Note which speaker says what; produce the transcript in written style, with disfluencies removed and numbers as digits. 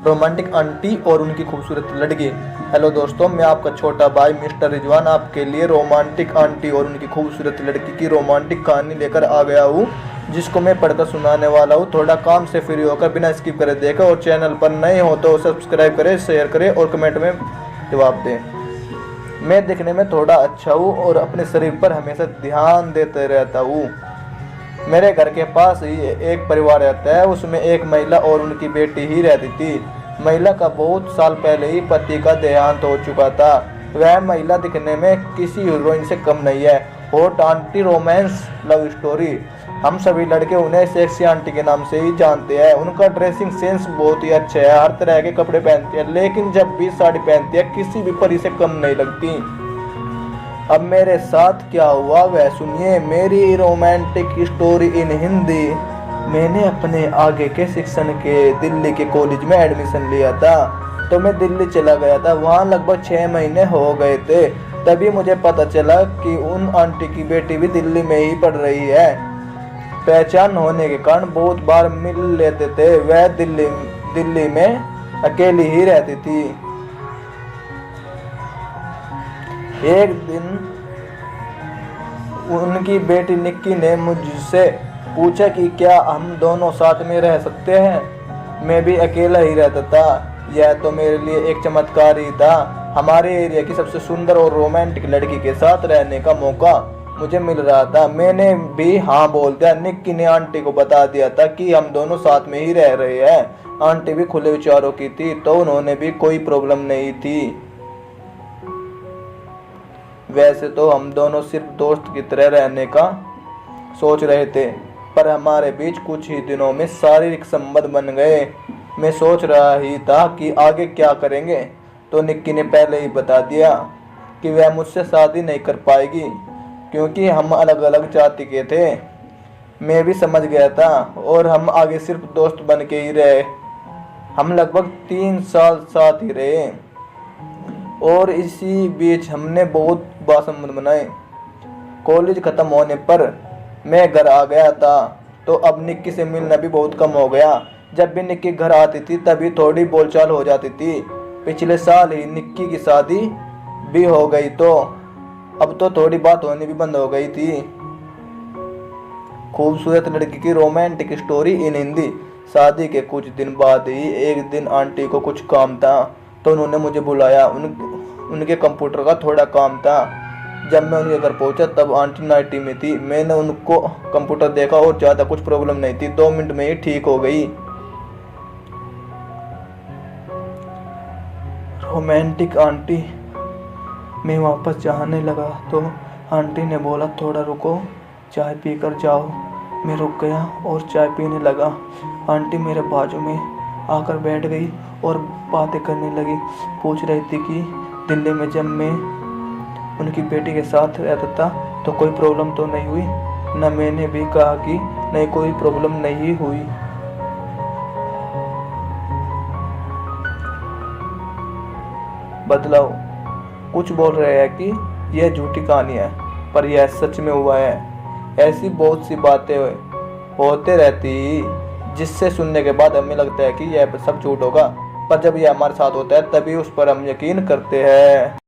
Speaker 1: Romantic aunty और उनकी खूबसूरत लड़की। हेलो दोस्तों, मैं आपका छोटा भाई मिस्टर रिजवान आपके लिए रोमांटिक आंटी और उनकी खूबसूरत लड़की की रोमांटिक कहानी लेकर आ गया हूँ, जिसको मैं पढ़कर सुनाने वाला हूँ। थोड़ा काम से फ्री होकर बिना स्किप करे देखें और चैनल पर नए हो तो सब्सक्राइब करें, शेयर करें और कमेंट में जवाब दें। मैं दिखने में थोड़ा अच्छा हूँ और अपने शरीर पर हमेशा ध्यान देते रहता हूँ। मेरे घर के पास ही एक परिवार रहता है, उसमें एक महिला और उनकी बेटी ही रहती थी। महिला का बहुत साल पहले ही पति का देहांत हो चुका था। वह महिला दिखने में किसी हीरोइन से कम नहीं है। Hot aunty romance love story. हम सभी लड़के उन्हें सेक्सी आंटी के नाम से ही जानते हैं। उनका ड्रेसिंग सेंस बहुत ही अच्छा है, हर तरह के कपड़े पहनती है, लेकिन जब भी साड़ी पहनती है किसी भी परी से कम नहीं लगती। अब मेरे साथ क्या हुआ वह सुनिए, मेरी रोमांटिक स्टोरी इन हिंदी। मैंने अपने आगे के शिक्षण के दिल्ली के कॉलेज में एडमिशन लिया था, तो मैं दिल्ली चला गया था। वहाँ लगभग 6 महीने हो गए थे। तभी मुझे पता चला कि उन आंटी की बेटी भी दिल्ली में ही पढ़ रही है। पहचान होने के कारण बहुत बार मिल लेते थे। वह दिल्ली में अकेली ही रहती थी। एक दिन उनकी बेटी निक्की ने मुझसे पूछा कि क्या हम दोनों साथ में रह सकते हैं। मैं भी अकेला ही रहता था। यह तो मेरे लिए एक चमत्कार ही था। हमारे एरिया की सबसे सुंदर और रोमांटिक लड़की के साथ रहने का मौका मुझे मिल रहा था। मैंने भी हाँ बोल दिया। निक्की ने आंटी को बता दिया था कि हम दोनों साथ में ही रह रहे हैं। आंटी भी खुले विचारों की थी, तो उन्होंने भी कोई प्रॉब्लम नहीं थी। वैसे तो हम दोनों सिर्फ दोस्त की तरह रहने का सोच रहे थे, पर हमारे बीच कुछ ही दिनों में शारीरिक संबंध बन गए। मैं सोच रहा ही था कि आगे क्या करेंगे, तो निक्की ने पहले ही बता दिया कि वह मुझसे शादी नहीं कर पाएगी, क्योंकि हम अलग अलग जाति के थे। मैं भी समझ गया था और हम आगे सिर्फ दोस्त बन के ही रहे। हम लगभग 3 साल साथ ही रहे और इसी बीच हमने बहुत संबंध बनाए। कॉलेज खत्म होने पर मैं घर आ गया था, तो अब निक्की से मिलना भी बहुत कम हो गया। जब भी निक्की घर आती थी तभी थोड़ी बोलचाल हो जाती थी। पिछले साल ही निक्की की शादी भी हो गई, तो अब तो थोड़ी बात होनी भी बंद हो गई थी। खूबसूरत लड़की की रोमांटिक स्टोरी इन हिंदी। शादी के कुछ दिन बाद ही एक दिन आंटी को कुछ काम था, तो उन्होंने मुझे बुलाया। उनके कंप्यूटर का थोड़ा काम था। जब मैं उनके घर पहुंचा तब आंटी नाइटी में थी। मैंने उनको कंप्यूटर देखा और ज़्यादा कुछ प्रॉब्लम नहीं थी। 2 मिनट में ही ठीक हो गई। Romantic aunty. मैं वापस जाने लगा तो आंटी ने बोला, थोड़ा रुको, चाय पीकर जाओ। मैं रुक गया और चाय पीने लगा। आंटी मेरे बाजू में आकर बैठ गई और बातें करने लगी। पूछ रही थी कि दिल्ली में जब मैं उनकी बेटी के साथ रहता था तो कोई प्रॉब्लम तो नहीं हुई ना। मैंने भी कहा कि नहीं, कोई प्रॉब्लम नहीं हुई। बदलाव कुछ बोल रहे हैं कि यह झूठी कहानी है, पर यह सच में हुआ है। ऐसी बहुत सी बातें होते रहती जिससे सुनने के बाद हमें लगता है कि यह सब झूठ होगा, पर जब यह हमारे साथ होता है तभी उस पर हम यकीन करते हैं।